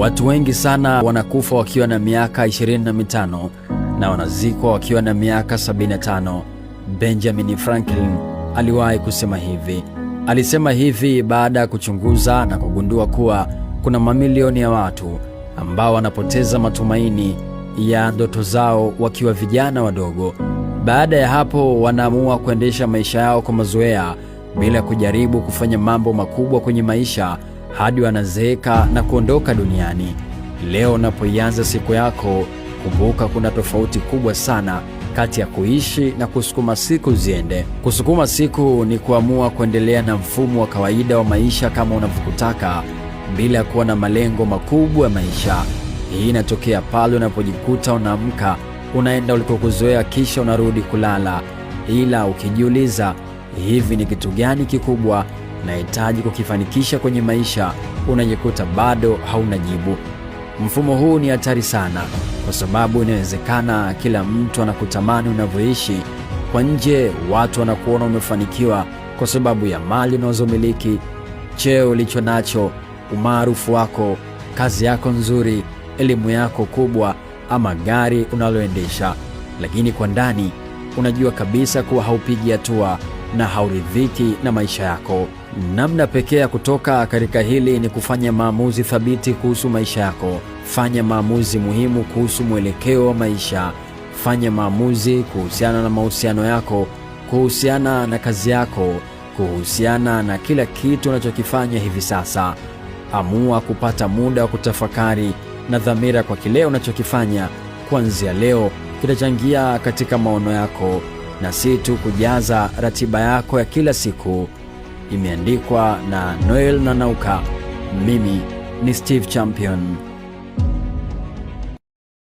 Watu wengi sana wanakufa wakiwa na miaka 25 na wanazikwa wakiwa na miaka 75. Benjamin Franklin aliwahi kusema hivi. Alisema hivi baada ya kuchunguza na kugundua kuwa kuna mamilioni ya watu ambao wanapoteza matumaini ya ndoto zao wakiwa vijana wadogo. Baada ya hapo wanaamua kuendesha maisha yao kwa mazoea bila kujaribu kufanya mambo makubwa kwenye maisha hadi wanazeeka na kuondoka duniani. Leo unapoianza siku yako, kumbuka kuna tofauti kubwa sana kati ya kuishi na kusukuma siku ziende. Kusukuma siku ni kuamua kuendelea na mfumo wa kawaida wa maisha kama unavyotaka bila kuwa na malengo makubwa ya maisha. Hii inatokea pale unapojikuta unaamka, unaenda ulikokuzoea kisha unarudi kulala. Ila ukijiuliza, hivi ni kitu gani kikubwa nahitaji kukifanikisha kwenye maisha, unajikuta bado hauna jibu. Mfumo huu ni hatari sana kwa sababu inawezekana kila mtu anakutamani unavyoishi. Kwa nje watu wanakuona umefanikiwa kwa sababu ya mali unazomiliki, cheo ulicho nacho, umaarufu wako, kazi yako nzuri, elimu yako kubwa ama gari unaloendesha. Lakini kwa ndani unajua kabisa kuwa haupigi hatua na hauridhiki na maisha yako. Namna pekee ya kutoka katika hili ni kufanya maamuzi thabiti kuhusu maisha yako. Fanya maamuzi muhimu kuhusu mwelekeo wa maisha. Fanya maamuzi kuhusiana na mahusiano yako, kuhusiana na kazi yako, kuhusiana na kila kitu unachokifanya hivi sasa. Amua kupata muda wa kutafakari na dhamira kwa kile unachokifanya kuanzia leo kitachangia katika maono yako na si tu kujaza ratiba yako ya kila siku. Imeandikwa na Noel Nanauka. Mimi ni Steve Champion.